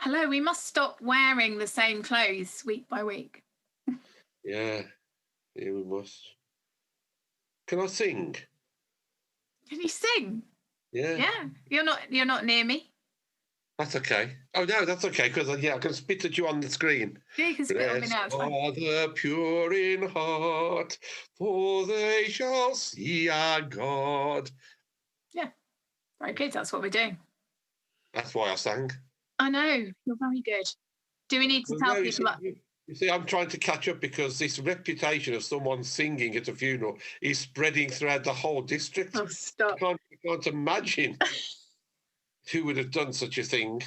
Hello, we must stop wearing the same clothes week by week. Yeah, we must. Can I sing? Can you sing? Yeah. Yeah. You're not near me. That's okay. Oh, no, that's okay, because, I can spit at you on the screen. Yeah, you can spit on me now. Blessed are the pure in heart, for they shall see our God. Yeah. Very good. That's what we're doing. That's why I sang. I know. You're very good. Do we need to tell people that? You see, I'm trying to catch up because this reputation of someone singing at a funeral is spreading throughout the whole district. Oh, stop. I can't imagine who would have done such a thing,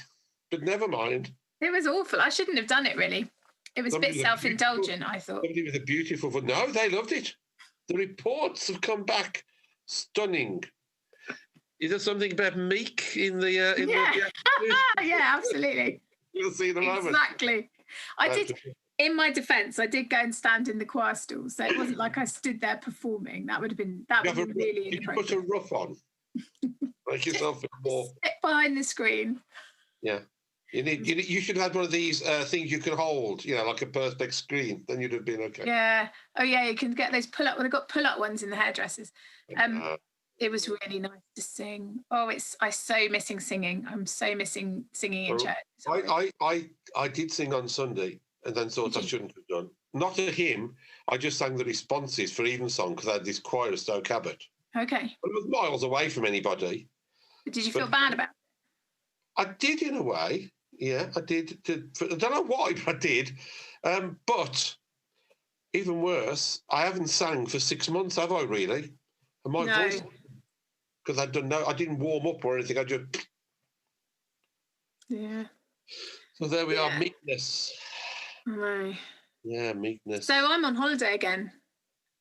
but never mind. It was awful. I shouldn't have done it, really. It was a bit self-indulgent, I thought. Somebody with a beautiful voice. No, they loved it. The reports have come back stunning. Is there something about Meek in the... Yeah, absolutely. You'll see in a moment. Exactly. In my defence, I did go and stand in the choir stall, so it wasn't like I stood there performing. That would have been really inappropriate. Did you put a ruff on? Make yourself more... Sit behind the screen. Yeah. You should have had one of these things you can hold, like a perspex screen. Then you'd have been okay. Yeah. Oh, yeah, you can get those pull-up... Well, they've got pull-up ones in the hairdressers. It was really nice to sing. Oh, I'm so missing singing. I'm so missing singing in church. I did sing on Sunday and then thought I shouldn't have done. Not a hymn. I just sang the responses for Evensong because I had this choir at Stoke Abbott. Okay. But it was miles away from anybody. But did you feel bad about it? I did in a way. Yeah, I did. I don't know why, but I did. But even worse, I haven't sang for 6 months, have I really? And my voice... Because I didn't warm up or anything. I just... Yeah. So there we are, meekness. No. Yeah, meekness. So I'm on holiday again.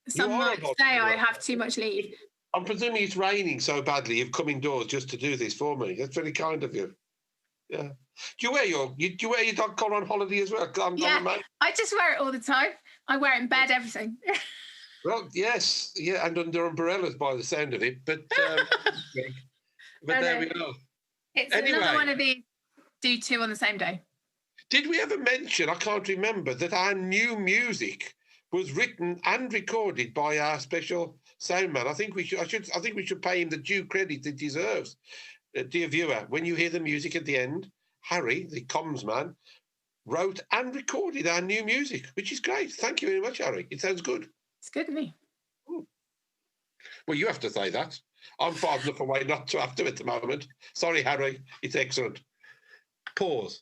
Some might say I have too much leave. I'm presuming it's raining so badly you've come indoors just to do this for me. That's very kind of you. Yeah. Do you wear your dog collar on holiday as well? I just wear it all the time. I wear it in bed, everything. Well, yes, yeah, and under umbrellas by the sound of it, but there we go. It's another one of these, do two on the same day. Did we ever mention, I can't remember, that our new music was written and recorded by our special sound man? I think we should pay him the due credit it deserves. Dear viewer, when you hear the music at the end, Harry, the comms man, wrote and recorded our new music, which is great. Thank you very much, Harry. It sounds good. It's good to me. Well, you have to say that. I'm far enough away not to have to at the moment. Sorry, Harry. It's excellent. Pause.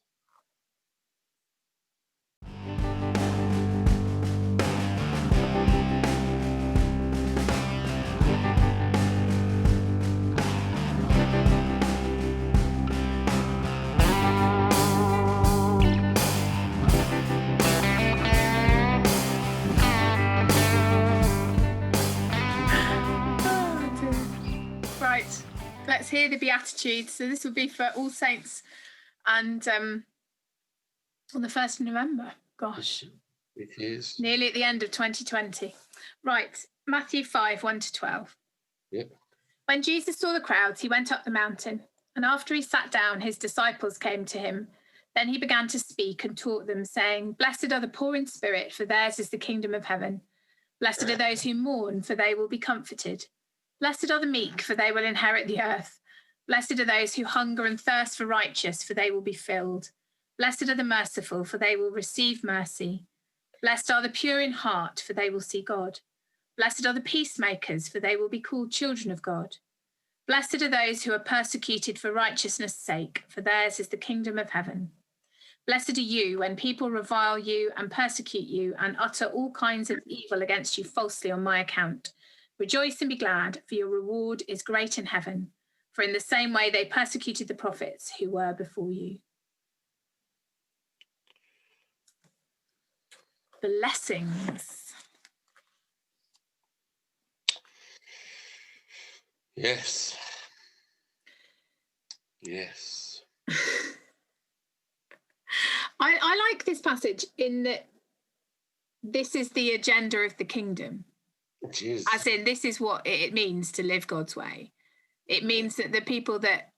Let's hear the Beatitudes. So this will be for All Saints and on the 1st of November. Gosh. It is. Nearly at the end of 2020. Right, Matthew 5, 1-12. Yep. When Jesus saw the crowds, he went up the mountain, and after he sat down, his disciples came to him. Then he began to speak and taught them, saying, "Blessed are the poor in spirit, for theirs is the kingdom of heaven. Blessed are those who mourn, for they will be comforted. Blessed are the meek, for they will inherit the earth. Blessed are those who hunger and thirst for righteousness, for they will be filled. Blessed are the merciful, for they will receive mercy. Blessed are the pure in heart, for they will see God. Blessed are the peacemakers, for they will be called children of God. Blessed are those who are persecuted for righteousness' sake, for theirs is the kingdom of heaven. Blessed are you when people revile you and persecute you and utter all kinds of evil against you falsely on my account. Rejoice and be glad, for your reward is great in heaven. For in the same way they persecuted the prophets who were before you." Blessings. Yes. Yes. I like this passage in that this is the agenda of the kingdom. Jeez. As in, this is what it means to live God's way. It means that the people that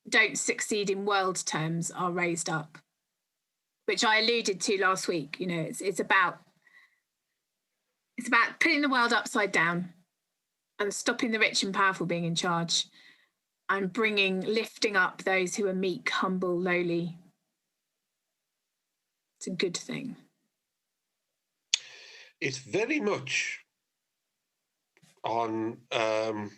don't succeed in world terms are raised up which I alluded to last week. You know, it's about putting the world upside down and stopping the rich and powerful being in charge and lifting up those who are meek, humble, lowly. It's a good thing. It's very much on the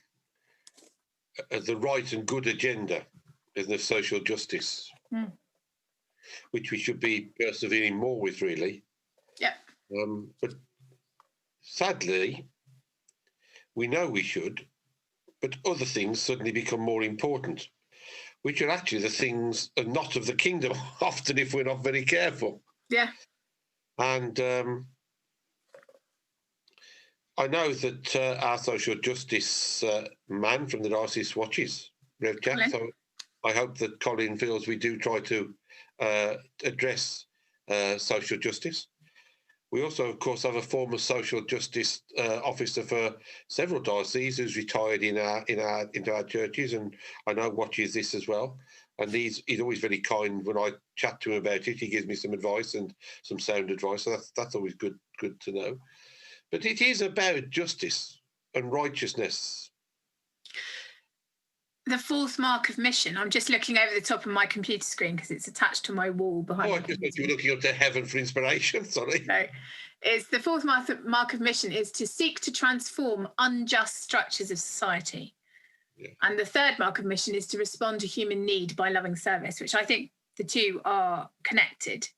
right and good agenda, isn't it? Social justice, which we should be persevering more with, really. Yeah. But sadly, we know we should, but other things suddenly become more important, which are actually the things are not of the kingdom often if we're not very careful. Yeah. And I know that our social justice man from the Diocese watches Rev Chat, so I hope that Colin feels we do try to address social justice. We also, of course, have a former social justice officer for several dioceses who's retired into our churches, and I know watches this as well. And he's always very kind when I chat to him about it. He gives me some advice and some sound advice, so that's always good to know. But it is about justice and righteousness. The fourth mark of mission. I'm just looking over the top of my computer screen because it's attached to my wall behind me. I just thought you were looking up to heaven for inspiration, sorry. No. It's the fourth mark of mission is to seek to transform unjust structures of society. Yeah. And the third mark of mission is to respond to human need by loving service, which I think the two are connected.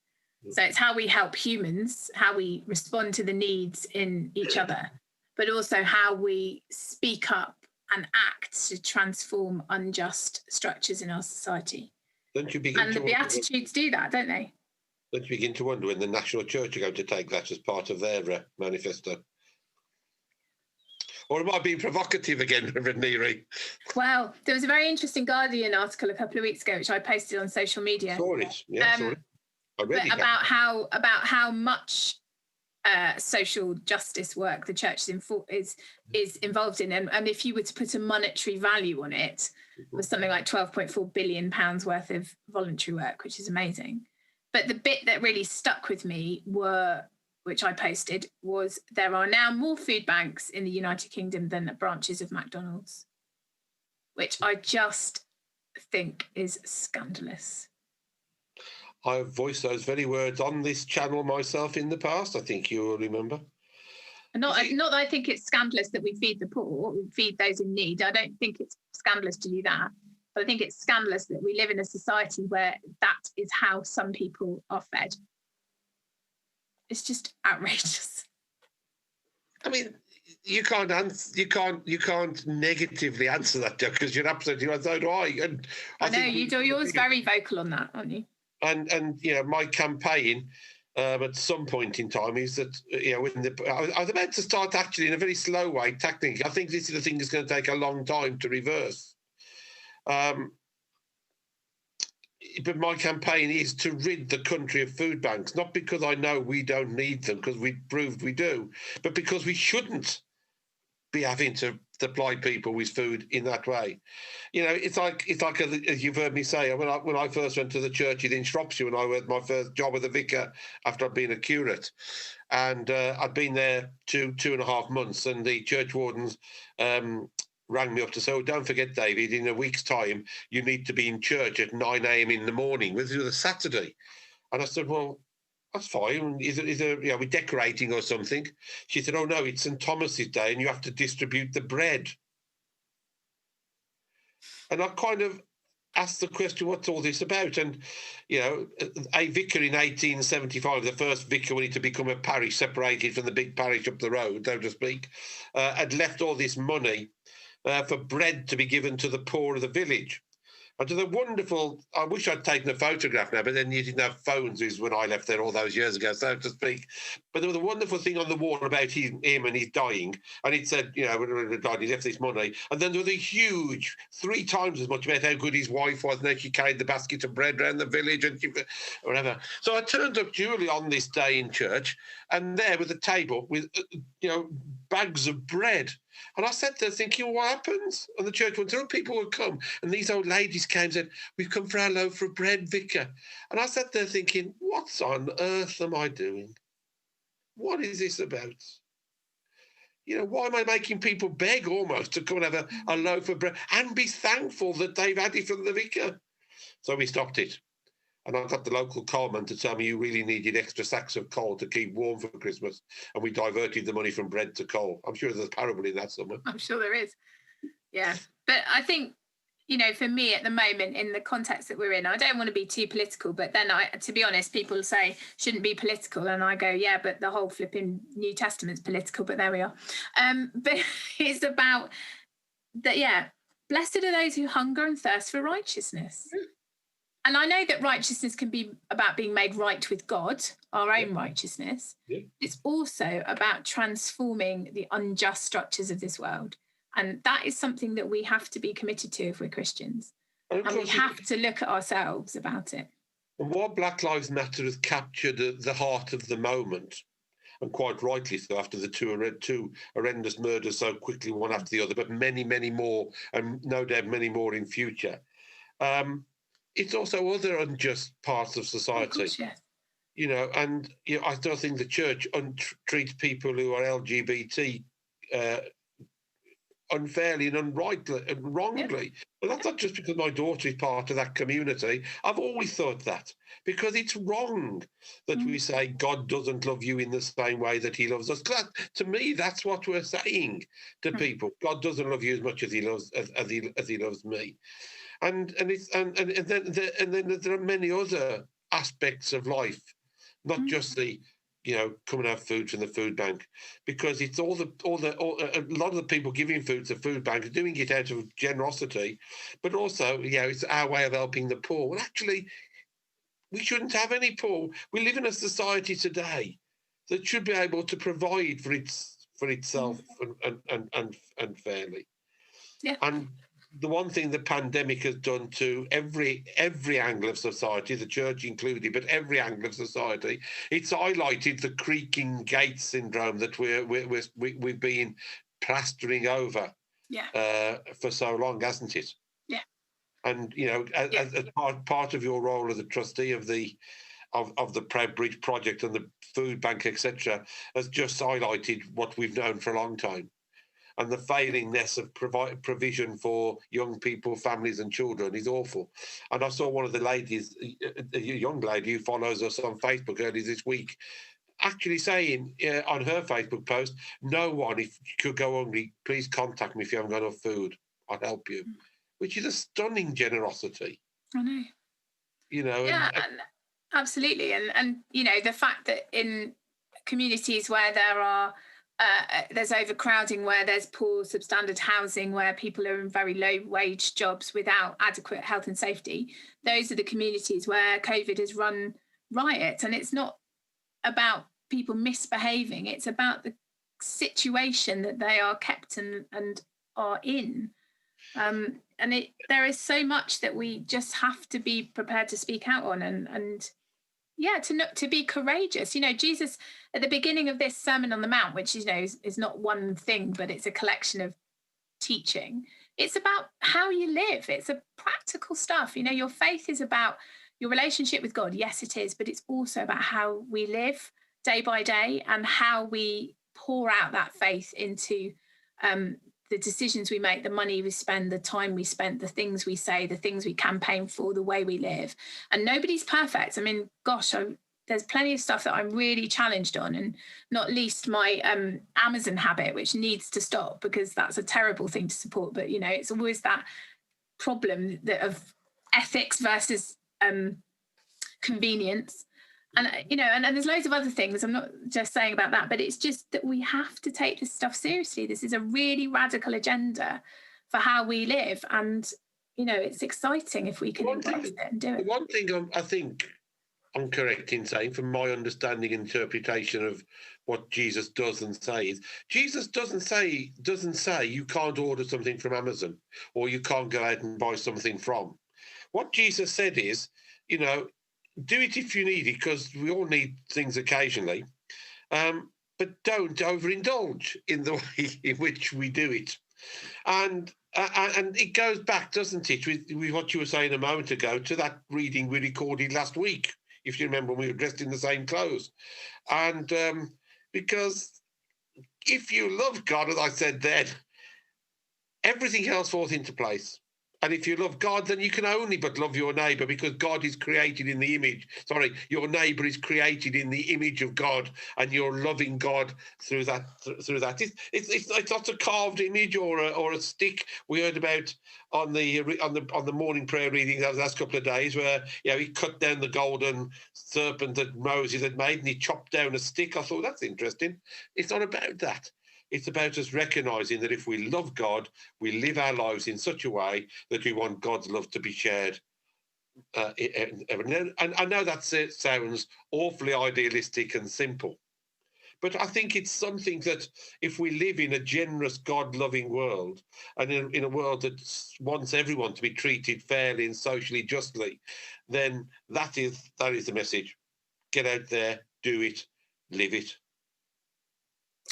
So it's how we help humans, how we respond to the needs in each other, but also how we speak up and act to transform unjust structures in our society. Don't you begin and the Beatitudes do that, don't they? Don't you begin to wonder when the National Church are going to take that as part of their manifesto? Or am I being provocative again, Reverend Neary? Well, there was a very interesting Guardian article a couple of weeks ago, which I posted on social media. Saw it, yeah, saw it. About how much social justice work the church is involved in, and if you were to put a monetary value on it, was something like £12.4 billion worth of voluntary work, which is amazing. But the bit that really stuck with me which I posted, was there are now more food banks in the United Kingdom than branches of McDonald's, which I just think is scandalous. I've voiced those very words on this channel myself in the past. I think you will remember. Not that I think it's scandalous that we feed the poor, we feed those in need. I don't think it's scandalous to do that. But I think it's scandalous that we live in a society where that is how some people are fed. It's just outrageous. I mean, you can't negatively answer that, because you're absolutely right. So do I. And I know you do. You're always very vocal on that, aren't you? And you know, my campaign at some point in time is that, you know, I was about to start actually in a very slow way, technically. I think this is the thing that's going to take a long time to reverse. But my campaign is to rid the country of food banks, not because I know we don't need them, because we've proved we do, but because we shouldn't be having to supply people with food in that way. You know, it's like as you've heard me say, when I first went to the church in Shropshire, when I had my first job as a vicar after I'd been a curate, and I'd been there 2.5 months, and the church wardens rang me up to say, "Oh, don't forget, David, in a week's time, you need to be in church at 9 a.m. in the morning." This was a Saturday. And I said, "Well, that's fine. Is there, you know, we're decorating or something?" She said, "Oh, no, it's St. Thomas's Day and you have to distribute the bread." And I kind of asked the question, what's all this about? And, you know, a vicar in 1875, the first vicar wanted to become a parish separated from the big parish up the road, so to speak, had left all this money for bread to be given to the poor of the village. And to the wonderful, I wish I'd taken a photograph now, but then you didn't have phones, is when I left there all those years ago, so to speak. But there was a wonderful thing on the wall about him and his dying. And it said, you know, when he died, he left this money. And then there was a huge, 3 times as much about how good his wife was, and how she carried the basket of bread around the village and whatever. So I turned up duly on this day in church, and there was a table with, you know, bags of bread. And I sat there thinking, what happens? And the church went through, people would come. And these old ladies came and said, we've come for our loaf of bread, Vicar. And I sat there thinking, what on earth am I doing? What is this about? You know, why am I making people beg almost to come and have a loaf of bread and be thankful that they've had it from the vicar? So we stopped it. And I got the local coalman to tell me you really needed extra sacks of coal to keep warm for Christmas. And we diverted the money from bread to coal. I'm sure there's a parable in that somewhere. I'm sure there is. Yeah. But I think, you know, for me at the moment, in the context that we're in, I don't want to be too political, but then to be honest, people say shouldn't be political. And I go, yeah, but the whole flipping New Testament's political, but there we are. But it's about that, yeah, blessed are those who hunger and thirst for righteousness. Yeah. And I know that righteousness can be about being made right with God, our own righteousness. Yeah. It's also about transforming the unjust structures of this world. And that is something that we have to be committed to if we're Christians. And we have to look at ourselves about it. And while Black Lives Matter has captured the heart of the moment, and quite rightly so, after the two horrendous murders so quickly, one after the other, but many, many more, and no doubt many more in future, it's also other unjust parts of society. Of course, yes. You know, and you know, I still think the church treats people who are LGBT unfairly and wrongly. Yeah. But that's not just because my daughter is part of that community. I've always thought that, because it's wrong that we say God doesn't love you in the same way that he loves us. To me, that's what we're saying to people. God doesn't love you as much as he loves me. And then there are many other aspects of life, not just the, you know, come and have food from the food bank, because it's a lot of the people giving food to the food bank are doing it out of generosity, but also, you know, it's our way of helping the poor. Well, actually, we shouldn't have any poor. We live in a society today that should be able to provide for itself and fairly. Yeah. And the one thing the pandemic has done to every angle of society, the church included, but every angle of society, it's highlighted the creaking gate syndrome that we've been plastering over for so long, hasn't it? Yeah. And you know, as part of your role as a trustee of the Proud Bridge project and the food bank, etc., has just highlighted what we've known for a long time. And the failingness of provision for young people, families and children is awful. And I saw one of the ladies, a young lady who follows us on Facebook earlier this week, actually saying on her Facebook post, no one, if you could go hungry, please contact me if you haven't got enough food. I'll help you, which is a stunning generosity. I know. You know. Yeah, and absolutely. And, you know, the fact that in communities where there's overcrowding, where there's poor substandard housing, where people are in very low wage jobs without adequate health and safety, those are the communities where COVID has run riot. And it's not about people misbehaving, it's about the situation that they are kept and are in. And there is so much that we just have to be prepared to speak out on and to be courageous. You know, Jesus, at the beginning of this Sermon on the Mount, which, you know, is not one thing, but it's a collection of teaching, it's about how you live. It's a practical stuff. You know, your faith is about your relationship with God. Yes, it is, but it's also about how we live day by day and how we pour out that faith into the decisions we make, the money we spend, the time we spend, the things we say, the things we campaign for, the way we live. And nobody's perfect. I mean, gosh, there's plenty of stuff that I'm really challenged on, and not least my Amazon habit, which needs to stop because that's a terrible thing to support. But, you know, it's always that problem of ethics versus convenience. And, you know, and there's loads of other things. I'm not just saying about that, but it's just that we have to take this stuff seriously. This is a really radical agenda for how we live. And, you know, it's exciting if we can embrace it and do it. One thing I think I'm correct in saying, from my understanding and interpretation of what Jesus does and says, Jesus doesn't say you can't order something from Amazon or you can't go out and buy something from. What Jesus said is, you know, do it if you need it, because we all need things occasionally. But but don't overindulge in the way in which we do it. And it goes back, doesn't it, with what you were saying a moment ago, to that reading we recorded last week, if you remember, when we were dressed in the same clothes. And because if you love God, as I said then, everything else falls into place. And if you love God, then you can only but love your neighbour, because God is created in the image. Sorry, your neighbour is created in the image of God, and you're loving God through that. It's not a carved image or a stick. We heard about on the morning prayer reading the last couple of days, where he cut down the golden serpent that Moses had made, and he chopped down a stick. I thought, that's interesting. It's not about that. It's about us recognising that if we love God, we live our lives in such a way that we want God's love to be shared. And I know that sounds awfully idealistic and simple, but I think it's something that if we live in a generous, God-loving world, and in a world that wants everyone to be treated fairly and socially justly, then that is the message. Get out there, do it, live it,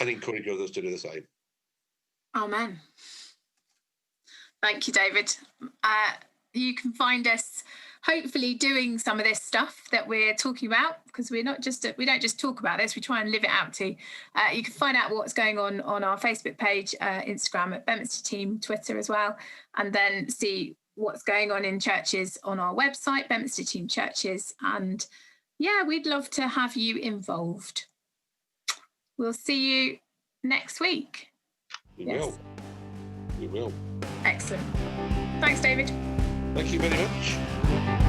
and encourage others to do the same. Amen. Thank you, David. You can find us hopefully doing some of this stuff that we're talking about, because we don't just talk about this, we try and live it out too. You can find out what's going on our Facebook page, Instagram at Beaminster Team, Twitter as well, and then see what's going on in churches on our website, Beaminster Team Churches. And yeah, we'd love to have you involved. We'll see you next week. We will. Excellent. Thanks, David. Thank you very much.